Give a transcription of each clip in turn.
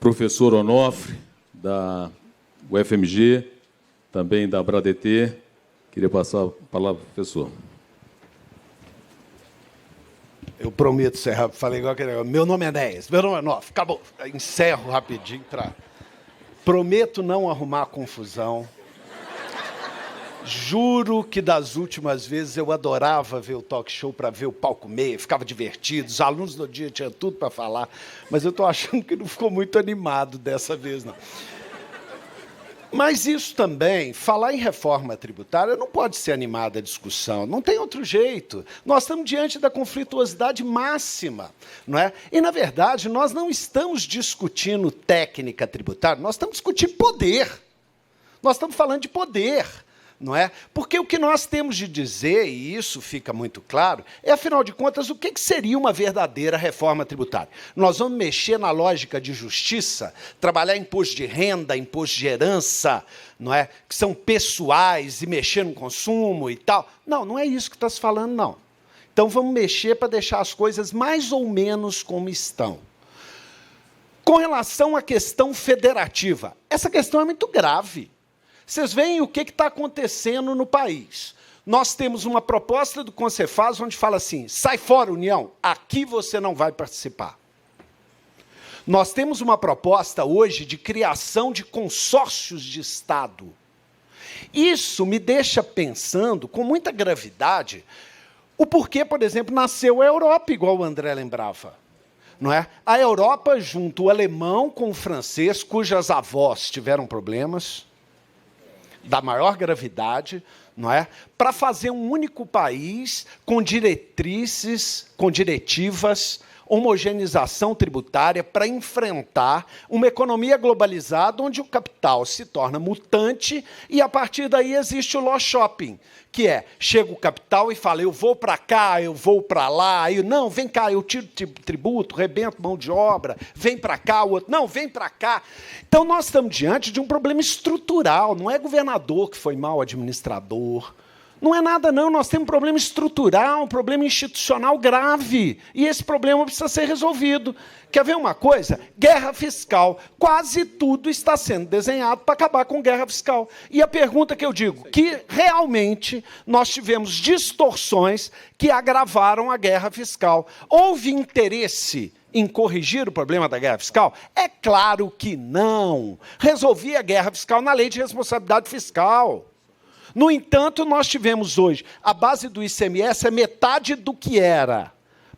professor Onofre, da UFMG, também da Bradt. Queria passar a palavra para o professor. Eu prometo ser rápido, falei igual aquele negócio. Meu nome é Enéas, meu nome é Onofre, acabou. Encerro rapidinho. Prometo não arrumar confusão. Juro que das últimas vezes eu adorava ver o talk show para ver o palco meio, ficava divertido, os alunos do dia tinham tudo para falar, mas eu estou achando que não ficou muito animado dessa vez, não. Mas isso também, falar em reforma tributária não pode ser animada a discussão, não tem outro jeito. Nós estamos diante da conflituosidade máxima, não é? E, na verdade, nós não estamos discutindo técnica tributária, nós estamos discutindo poder. Nós estamos falando de poder, não é? Porque o que nós temos de dizer, e isso fica muito claro, é, afinal de contas, o que seria uma verdadeira reforma tributária? Nós vamos mexer na lógica de justiça, trabalhar imposto de renda, imposto de herança, não é? Que são pessoais, e mexer no consumo e tal. Não, não é isso que está se falando, não. Então, vamos mexer para deixar as coisas mais ou menos como estão. Com relação à questão federativa, essa questão é muito grave. Vocês veem o que está acontecendo no país. Nós temos uma proposta do Concefaz onde fala assim, sai fora, União, aqui você não vai participar. Nós temos uma proposta hoje de criação de consórcios de Estado. Isso me deixa pensando, com muita gravidade, o porquê, por exemplo, nasceu a Europa, igual o André lembrava. Não é? A Europa junto o alemão com o francês, cujas avós tiveram problemas da maior gravidade, não é? Para fazer um único país com diretrizes, com diretivas, homogeneização tributária para enfrentar uma economia globalizada onde o capital se torna mutante e, a partir daí, existe o law shopping, que é, chega o capital e fala, eu vou para cá, eu vou para lá, aí, não, vem cá, eu tiro tributo, rebento mão de obra, vem para cá, o outro, não, vem para cá. Então, nós estamos diante de um problema estrutural, não é governador que foi mau administrador, não é nada, não. Nós temos um problema estrutural, um problema institucional grave. E esse problema precisa ser resolvido. Quer ver uma coisa? Guerra fiscal. Quase tudo está sendo desenhado para acabar com guerra fiscal. E a pergunta que eu digo, que realmente nós tivemos distorções que agravaram a guerra fiscal. Houve interesse em corrigir o problema da guerra fiscal? É claro que não. Resolvia a guerra fiscal na lei de responsabilidade fiscal. No entanto, nós tivemos hoje, a base do ICMS é metade do que era.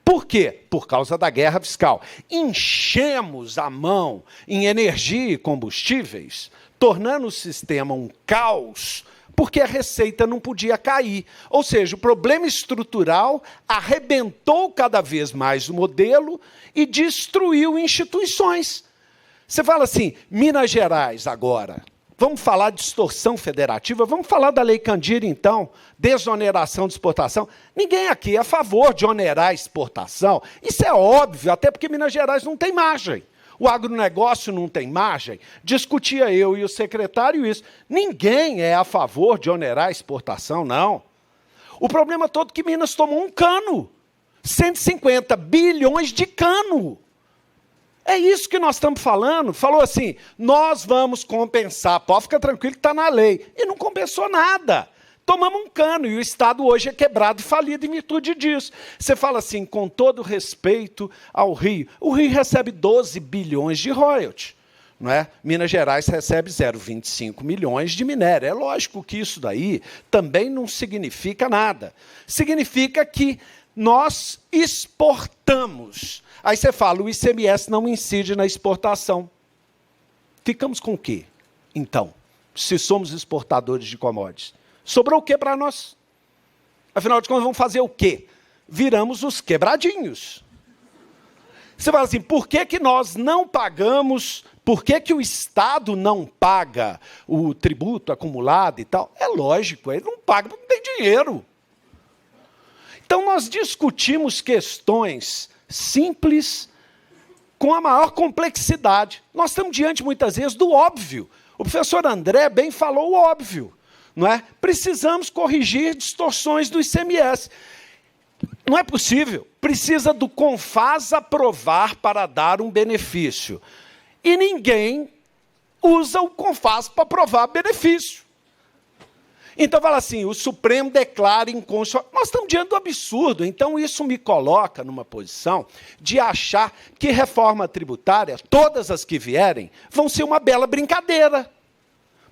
Por quê? Por causa da guerra fiscal. Enchemos a mão em energia e combustíveis, tornando o sistema um caos, porque a receita não podia cair. Ou seja, o problema estrutural arrebentou cada vez mais o modelo e destruiu instituições. Você fala assim, Minas Gerais agora. Vamos falar de distorção federativa? Vamos falar da Lei Candir, então, desoneração de exportação. Ninguém aqui é a favor de onerar a exportação. Isso é óbvio, até porque Minas Gerais não tem margem. O agronegócio não tem margem. Discutia eu e o secretário isso. Ninguém é a favor de onerar a exportação, não. O problema todo é que Minas tomou um cano. 150 bilhões de cano. É isso que nós estamos falando. Falou assim, nós vamos compensar. Pode ficar tranquilo que está na lei. E não compensou nada. Tomamos um cano e o Estado hoje é quebrado e falido em virtude disso. Você fala assim, com todo respeito ao Rio. O Rio recebe 12 bilhões de royalties. Não é? Minas Gerais recebe 0,25 milhões de minério. É lógico que isso daí também não significa nada. Significa que nós exportamos. Aí você fala, o ICMS não incide na exportação. Ficamos com o quê, então, se somos exportadores de commodities? Sobrou o quê para nós? Afinal de contas, vamos fazer o quê? Viramos os quebradinhos. Você fala assim, por que que nós não pagamos, por que que o Estado não paga o tributo acumulado e tal? É lógico, ele não paga porque não tem dinheiro. Então, nós discutimos questões simples com a maior complexidade. Nós estamos diante, muitas vezes, do óbvio. O professor André bem falou o óbvio. Não é? Precisamos corrigir distorções do ICMS. Não é possível. Precisa do CONFAS aprovar para dar um benefício. e ninguém usa o CONFAS para provar benefício. Então, fala assim, o Supremo declara inconstitucional. Nós estamos diante do absurdo. Então, isso me coloca numa posição de achar que reforma tributária, todas as que vierem, vão ser uma bela brincadeira.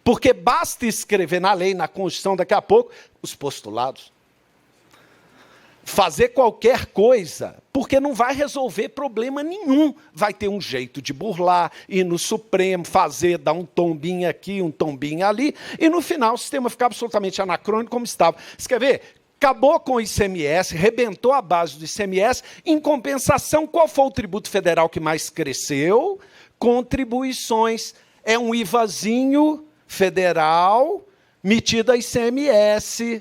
Porque basta escrever na lei, na Constituição, daqui a pouco, os postulados. Fazer qualquer coisa, porque não vai resolver problema nenhum. Vai ter um jeito de burlar, ir no Supremo, fazer, dar um tombinho aqui, um tombinho ali, e no final o sistema fica absolutamente anacrônico como estava. Você quer ver? Acabou com o ICMS, rebentou a base do ICMS, em compensação, qual foi o tributo federal que mais cresceu? Contribuições. É um IVAzinho federal metido a ICMS,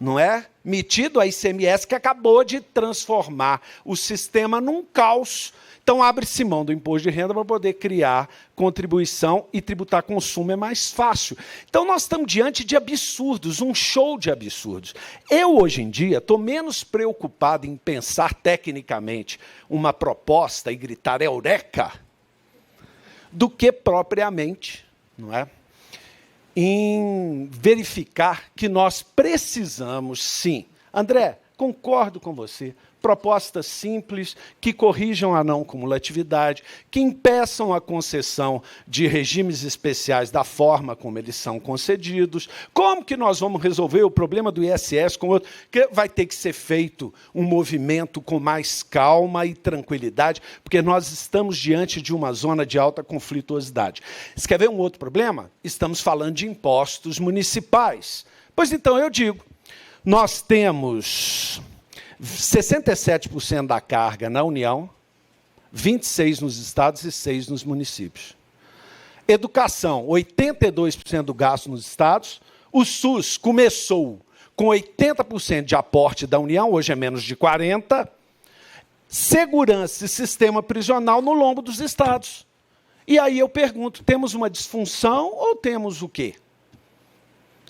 não é? Metido a ICMS, que acabou de transformar o sistema num caos. Então, abre-se mão do imposto de renda para poder criar contribuição e tributar consumo é mais fácil. Então, nós estamos diante de absurdos, um show de absurdos. Eu, hoje em dia, estou menos preocupado em pensar tecnicamente uma proposta e gritar eureka do que propriamente, não é? Em verificar que nós precisamos, sim. André, concordo com você. Propostas simples, que corrijam a não cumulatividade, que impeçam a concessão de regimes especiais da forma como eles são concedidos. Como que nós vamos resolver o problema do ISS com outro? Que vai ter que ser feito um movimento com mais calma e tranquilidade, porque nós estamos diante de uma zona de alta conflituosidade. Você quer ver um outro problema? Estamos falando de impostos municipais. Pois então, eu digo, nós temos 67% da carga na União, 26% nos estados e 6% nos municípios. Educação, 82% do gasto nos estados. O SUS começou com 80% de aporte da União, hoje é menos de 40%. Segurança e sistema prisional no lombo dos estados. E aí eu pergunto, temos uma disfunção ou temos o quê?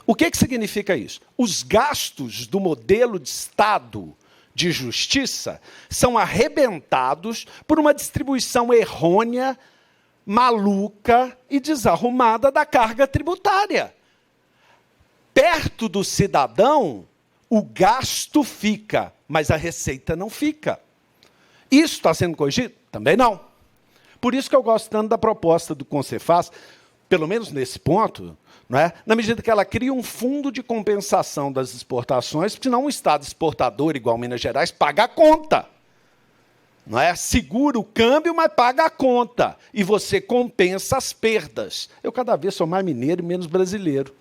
O que significa isso? Os gastos do modelo de Estado de justiça são arrebentados por uma distribuição errônea, maluca e desarrumada da carga tributária. Perto do cidadão, o gasto fica, mas a receita não fica. Isso está sendo corrigido? Também não. Por isso que eu gosto tanto da proposta do Concefaz, pelo menos nesse ponto, não é? Na medida que ela cria um fundo de compensação das exportações, porque senão um Estado exportador, igual Minas Gerais, paga a conta. Não é? Segura o câmbio, mas paga a conta. E você compensa as perdas. Eu cada vez sou mais mineiro e menos brasileiro.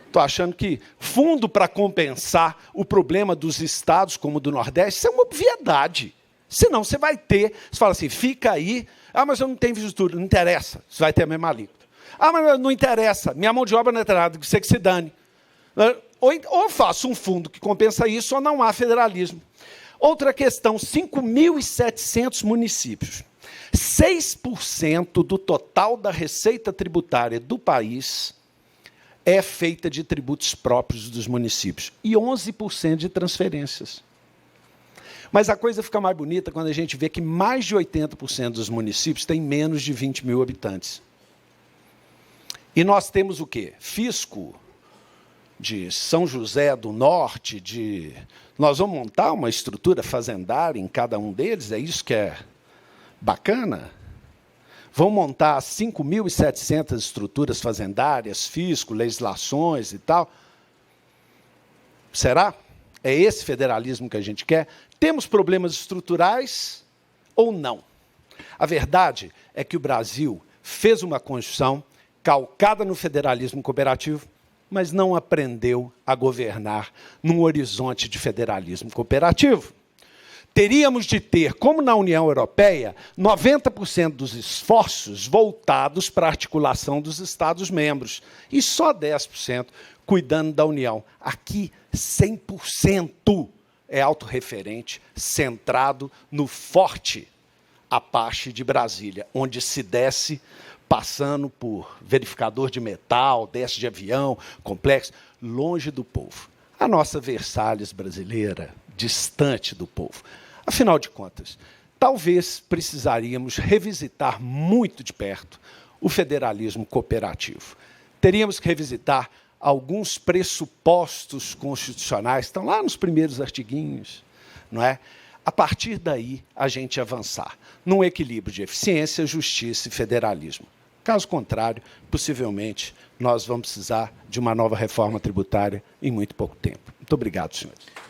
Estou achando que fundo para compensar o problema dos estados, como o do Nordeste, isso é uma obviedade. Senão você vai ter, você fala assim, fica aí, mas eu não tenho visto, não interessa, você vai ter a mesma alíquota. Mas não interessa, minha mão de obra não é nada, você que se dane. Ou faço um fundo que compensa isso, ou não há federalismo. Outra questão, 5.700 municípios. 6% do total da receita tributária do país é feita de tributos próprios dos municípios. E 11% de transferências. Mas a coisa fica mais bonita quando a gente vê que mais de 80% dos municípios têm menos de 20 mil habitantes. E nós temos o quê? Fisco de São José do Norte, nós vamos montar uma estrutura fazendária em cada um deles, é isso que é bacana? Vamos montar 5.700 estruturas fazendárias, fisco, legislações e tal. Será? É esse federalismo que a gente quer? Temos problemas estruturais ou não? A verdade é que o Brasil fez uma Constituição calcada no federalismo cooperativo, mas não aprendeu a governar num horizonte de federalismo cooperativo. Teríamos de ter, como na União Europeia, 90% dos esforços voltados para a articulação dos Estados-membros, e só 10% cuidando da União. Aqui, 100% é autorreferente, centrado no forte Apache de Brasília, onde se desce passando por verificador de metal, desce de avião, complexo, longe do povo. A nossa Versalhes brasileira, distante do povo. Afinal de contas, talvez precisaríamos revisitar muito de perto o federalismo cooperativo. Teríamos que revisitar alguns pressupostos constitucionais, estão lá nos primeiros artiguinhos, não é? A partir daí, a gente avançar num equilíbrio de eficiência, justiça e federalismo. Caso contrário, possivelmente, nós vamos precisar de uma nova reforma tributária em muito pouco tempo. Muito obrigado, senhores.